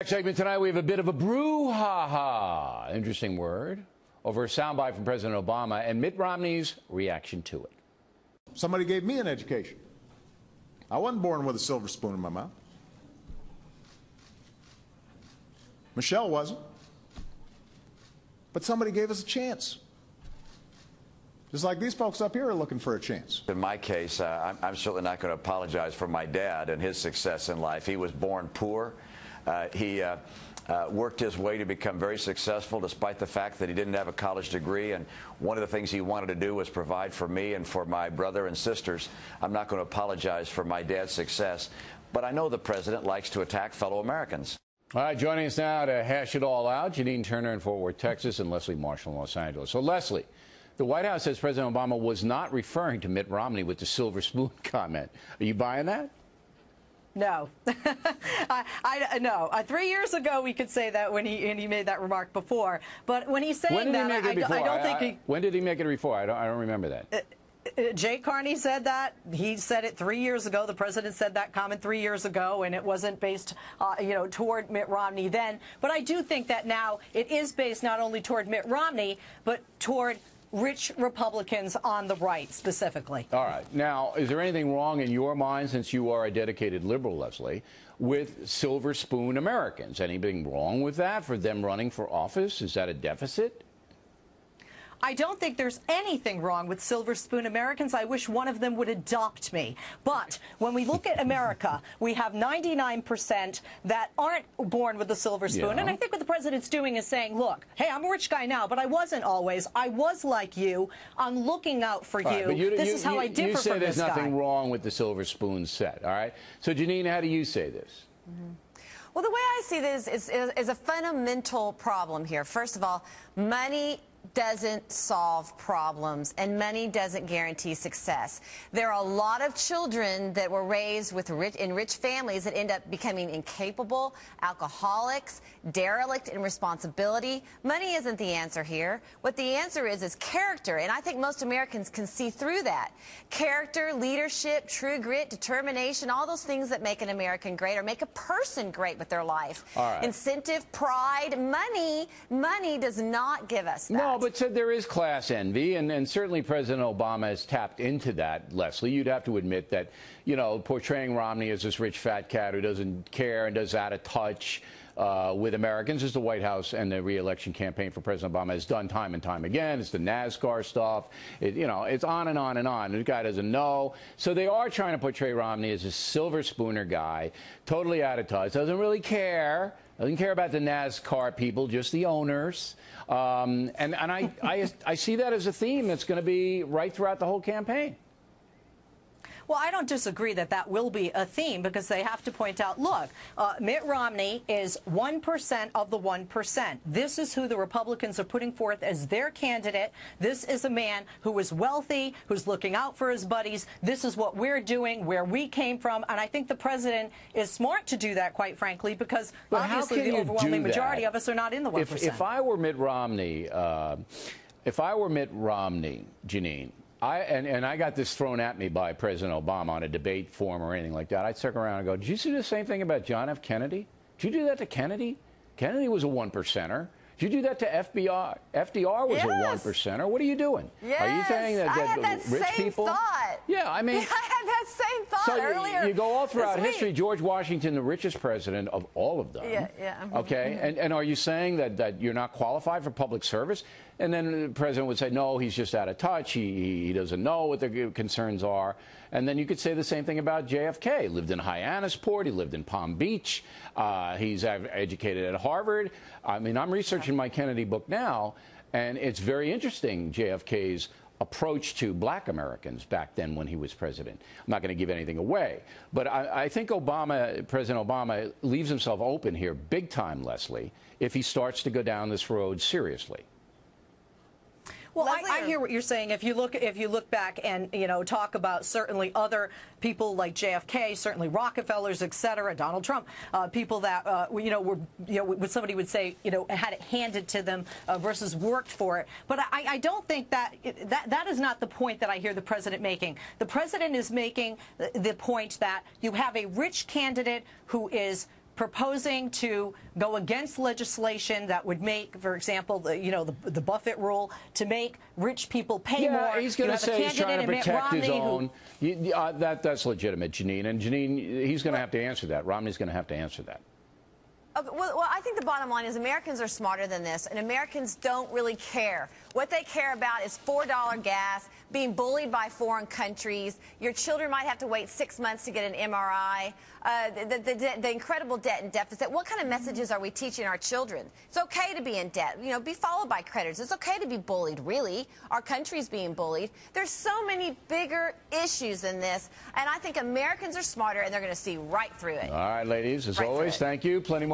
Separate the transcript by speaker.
Speaker 1: Segment tonight, we have a bit of a brouhaha, interesting word, over a soundbite from President Obama and Mitt Romney's reaction to it.
Speaker 2: Somebody gave me an education. I wasn't born with a silver spoon in my mouth. Michelle wasn't. But somebody gave us a chance. Just like these folks up here are looking for a chance.
Speaker 3: In my case, I'm certainly not going to apologize for my dad and his success in life. He was born poor. He worked his way to become very successful despite the fact that he didn't have a college degree. And one of the things he wanted to do was provide for me and for my brother and sisters. I'm not going to apologize for my dad's success. But I know the president likes to attack fellow Americans.
Speaker 1: All right, joining us now to hash it all out, Janine Turner in Fort Worth, Texas, and Leslie Marshall in Los Angeles. So, Leslie, the White House says President Obama was not referring to Mitt Romney with the silver spoon comment. Are you buying that?
Speaker 4: No. No. 3 years ago, we could say that when he made that remark before. But when he's saying that, I don't think he...
Speaker 1: When did he make it before? I don't remember that.
Speaker 4: Jay Carney said that. He said it 3 years ago. The president said that comment 3 years ago, and it wasn't based, toward Mitt Romney then. But I do think that now it is based not only toward Mitt Romney, but toward rich Republicans on the right, specifically.
Speaker 1: All right. Now, is there anything wrong in your mind, since you are a dedicated liberal, Leslie, with silver spoon Americans? Anything wrong with that, for them running for office? Is that a deficit?
Speaker 4: I don't think there's anything wrong with silver spoon Americans. I wish one of them would adopt me. But when we look at America, we have 99% that aren't born with the silver spoon.
Speaker 1: Yeah.
Speaker 4: And I think what the president's doing is saying, look, hey, I'm a rich guy now, but I wasn't always. I was like you. I'm looking out for you. This is how I differ from this guy.
Speaker 1: You say there's nothing wrong with the silver spoon set, all right? So, Janine, how do you say this?
Speaker 5: Well, the way I see this is a fundamental problem here. First of all, money doesn't solve problems, and money doesn't guarantee success. There are a lot of children that were raised in rich families that end up becoming incapable, alcoholics, derelict in responsibility. Money isn't the answer here. What the answer is character, and I think most Americans can see through that. Character, leadership, true grit, determination, all those things that make an American great or make a person great with their life.
Speaker 1: All right.
Speaker 5: Incentive, pride, money does not give us that.
Speaker 1: No, but there is class envy, and certainly President Obama has tapped into that, Leslie. You'd have to admit that, portraying Romney as this rich fat cat who doesn't care and does out of touch with Americans, as the White House and the re-election campaign for President Obama has done time and time again. It's the NASCAR stuff. It's on and on and on. The guy doesn't know. So they are trying to portray Romney as a silver spooner guy, totally out of touch, doesn't really care. Doesn't care about the NASCAR people, just the owners. And I see that as a theme that's going to be right throughout the whole campaign.
Speaker 4: Well, I don't disagree that that will be a theme, because they have to point out, look, Mitt Romney is 1% of the 1%. This is who the Republicans are putting forth as their candidate. This is a man who is wealthy, who's looking out for his buddies. This is what we're doing, where we came from. And I think the president is smart to do that, quite frankly, because obviously the overwhelming majority of us are not in the 1%.
Speaker 1: If I were Mitt Romney, Janine, I got this thrown at me by President Obama on a debate forum or anything like that, I'd circle around and go, did you see the same thing about John F. Kennedy? Did you do that to Kennedy? Kennedy was a 1%er. Did you do that to FDR? FDR was a 1%er. What are you doing?
Speaker 5: Yes.
Speaker 1: Are you saying that,
Speaker 5: I had that
Speaker 1: rich
Speaker 5: same
Speaker 1: people?
Speaker 5: Thought.
Speaker 1: Yeah, I mean,
Speaker 5: I had that same thought earlier.
Speaker 1: You go all throughout history. George Washington, the richest president of all of them.
Speaker 5: Yeah.
Speaker 1: Okay, and are you saying that you're not qualified for public service? And then the president would say, no, he's just out of touch. He doesn't know what the concerns are. And then you could say the same thing about JFK. Lived in Hyannisport. He lived in Palm Beach. He's educated at Harvard. I mean, I'm researching my Kennedy book now, and it's very interesting, JFK's approach to black Americans back then when he was president. I'm not going to give anything away. But I think President Obama leaves himself open here big time, Leslie, if he starts to go down this road seriously.
Speaker 4: Well, I hear what you're saying. If you look back and talk about certainly other people like JFK, certainly Rockefellers, et cetera, Donald Trump, people that were what somebody would say had it handed to them versus worked for it. But I don't think that is not the point that I hear the president making. The president is making the point that you have a rich candidate who is proposing to go against legislation that would make, for example, the Buffett rule to make rich people pay more.
Speaker 1: He's going to say he's trying to protect his own. That's legitimate, Janine. And Janine, he's going to have to answer that. Romney's going to have to answer that.
Speaker 5: Okay, well, I think the bottom line is Americans are smarter than this, and Americans don't really care. What they care about is $4 gas, being bullied by foreign countries. Your children might have to wait 6 months to get an MRI. The incredible debt and deficit. What kind of messages are we teaching our children? It's okay to be in debt. Be followed by creditors. It's okay to be bullied, really. Our country's being bullied. There's so many bigger issues in this, and I think Americans are smarter, and they're going to see right through it.
Speaker 1: All right, ladies, as always, thank you. Plenty more.